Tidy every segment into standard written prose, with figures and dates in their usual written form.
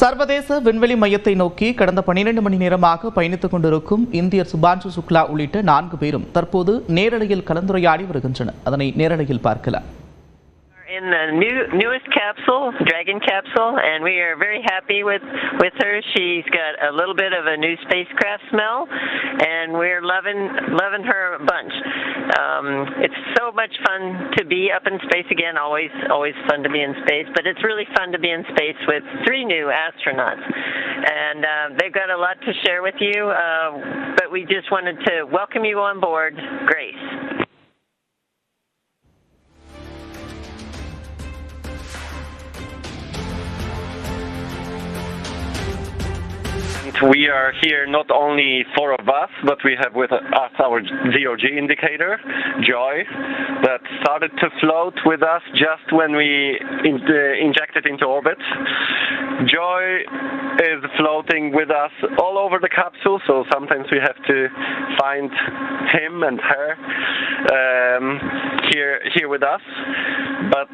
சர்வதேச விண்வெளி மையத்தை நோக்கி கடந்த 12 மணி நேரமாக பயணித்துக் கொண்டிருக்கும் இந்தியர் சுபான்ஷு சுக்லா உள்ளிட்ட 4 பேரும் தற்போது நேரலையில் கலந்துரையாடி வருகின்றனர். அதனை நேரலையில் பார்க்கலாம். In the newest capsule, Dragon capsule, and we are very happy with her. She's got a little bit of a new spacecraft smell, and we're loving her a bunch. It's so much fun to be up in space again. Always fun to be in space, but it's really fun to be in space with 3 new astronauts, and they've got a lot to share with you. But we just wanted to welcome you on board, Grace. We are here not only 4 of us, but we have with us our ZOG indicator, Joy, that started to float with us just when we injected into orbit. Joy is floating with us all over the capsule, so sometimes we have to find him and her here with us. But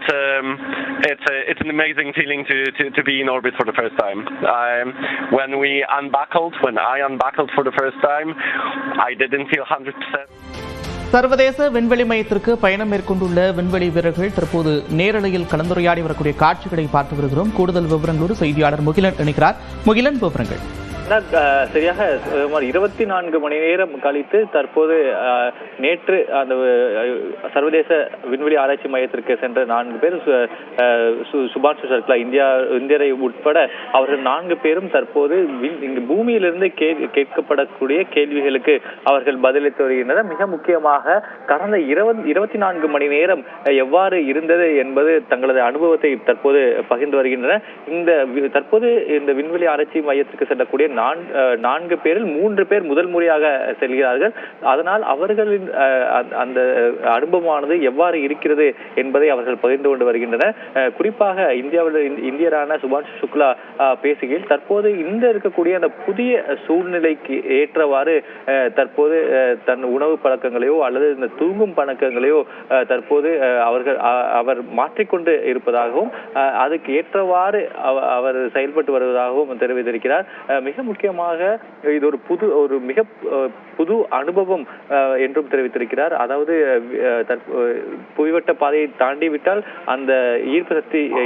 it's an amazing feeling to be in orbit for the first time. When I unbuckled for the first time, I didn't feel 100%. சர்வதேச விண்வெளி மையத்திற்கு பயணம் மேற்கொண்டுள்ள விண்வெளி வீரர்கள் தற்போது நேரலையில் கலந்துரையாடி வரக்கூடிய காட்சிகளை பார்த்து வருகிறோம். கூடுதல் விவரங்களோடு செய்தியாளர் முகிலன் இணைக்கிறார். முகிலன், விவரங்கள். சரியாக 24 மணி நேரம் கழித்து தற்போது நேற்று அந்த சர்வதேச விண்வெளி ஆராய்ச்சி மையத்திற்கு சென்ற 4 பேர் சுபான்ஷு சுக்லா இந்தியரை உட்பட அவர்கள் 4 பேரும் தற்போது இங்கு பூமியிலிருந்து கேட்கப்படக்கூடிய கேள்விகளுக்கு அவர்கள் பதிலளித்து வருகின்றனர். மிக முக்கியமாக கடந்த 24 மணி நேரம் எவ்வாறு இருந்தது என்பது தங்களது அனுபவத்தை தற்போது பகிர்ந்து வருகின்றனர். தற்போது இந்த விண்வெளி ஆராய்ச்சி மையத்திற்கு செல்லக்கூடிய 4 பேரில் 3 பேர் முதல் முறையாக செல்கிறார்கள். அதனால் அவர்களின் அந்த அனுபவமானது எவ்வாறு இருக்கிறது என்பதை அவர்கள் பகிர்ந்து கொண்டு வருகின்றனர். குறிப்பாக இந்தியரான சுபான்ஷு சுக்லா பேசுகையில் தற்போது இந்த இருக்கக்கூடிய அந்த புதிய சூழ்நிலைக்கு ஏற்றவாறு தற்போது தன் உணவு பழக்கங்களையோ அல்லது இந்த தூங்கும் பழக்கங்களையோ தற்போது அவர் மாற்றிக்கொண்டு இருப்பதாகவும் அதுக்கு ஏற்றவாறு அவர் செயல்பட்டு வருவதாகவும் தெரிவித்திருக்கிறார். மிக முக்கியமாக இது ஒரு மிக புது அனுபவம் என்றும் தெரிவித்திருக்கிறார். அதாவது புவிவட்ட பாதையை தாண்டி விட்டால் அந்த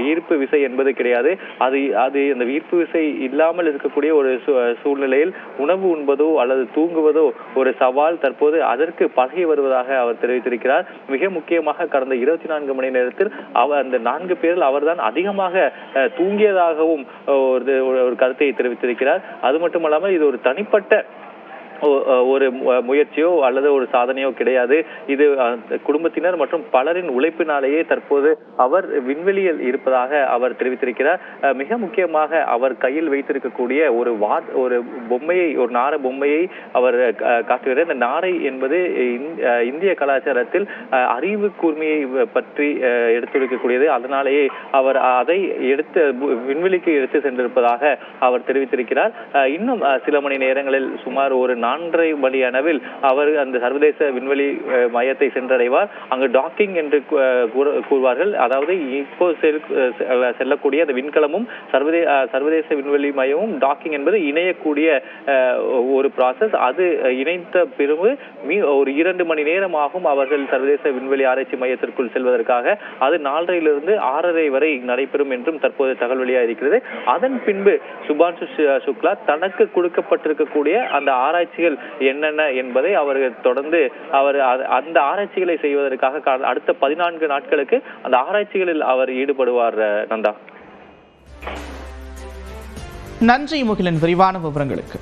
ஈர்ப்பு விசை என்பது கிடையாது. அது அந்த ஈர்ப்பு விசை இல்லாமல் இருக்கக்கூடிய ஒரு சூழ்நிலையில் உணவு உண்பதோ அல்லது தூங்குவதோ ஒரு சவால். தற்போது அதற்கு பழகி வருவதாக அவர் தெரிவித்திருக்கிறார். மிக முக்கியமாக கடந்த 24 மணி நேரத்தில் அந்த 4 பேரில் அவர்தான் அதிகமாக தூங்கியதாகவும் ஒரு கருத்தை தெரிவித்திருக்கிறார். அது மட்டுமல்லாமல் இது ஒரு தனிப்பட்ட ஒரு முயற்சியோ அல்லது ஒரு சாதனையோ கிடையாது. இது குடும்பத்தினர் மற்றும் பலரின் உழைப்பினாலேயே தற்போது அவர் விண்வெளியில் இருப்பதாக அவர் தெரிவித்திருக்கிறார். மிக முக்கியமாக அவர் கையில் வைத்திருக்கக்கூடிய ஒரு பொம்மையை, ஒரு நார பொம்மையை அவர் காட்டுகிறார். இந்த நாரை என்பது இந்திய கலாச்சாரத்தில் அறிவு கூர்மையை பற்றி எடுத்துரைக்கக்கூடியது. அதனாலேயே அவர் அதை விண்வெளிக்கு எடுத்து சென்றிருப்பதாக அவர் தெரிவித்திருக்கிறார். இன்னும் சில மணி நேரங்களில் சுமார் ஒரு 4:30 மணி அளவில் அவர் அந்த சர்வதேச விண்வெளி மையத்தை சென்றடைவார். அங்கு டாக்கிங் என்று கூறுவார்கள். அதாவது இப்போ செல்லக்கூடிய அந்த விண்கலமும் சர்வதேச விண்வெளி மையமும் டாக்கிங் என்பது இணையக்கூடிய ஒரு ப்ராசஸ். அது இணைந்த பிறகு ஒரு 2 மணி நேரமாகும் அவர்கள் சர்வதேச விண்வெளி ஆராய்ச்சி மையத்திற்குள் செல்வதற்காக. அது 4:30 6:30 வரை நடைபெறும் என்றும் தற்போது தகவல் வெளியாக இருக்கிறது. அதன் பின்பு சுபான்ஷு சுக்லா தனக்கு கொடுக்கப்பட்டிருக்கக்கூடிய அந்த ஆராய்ச்சிகள் என்னென்ன என்பதை அவர்கள் தொடர்ந்து அந்த ஆராய்ச்சிகளை செய்வதற்காக அடுத்த 14 நாட்களுக்கு அந்த ஆராய்ச்சிகளில் அவர் ஈடுபடுவார். நந்தா, நன்றி முகிலன், விரிவான விவரங்களுக்கு.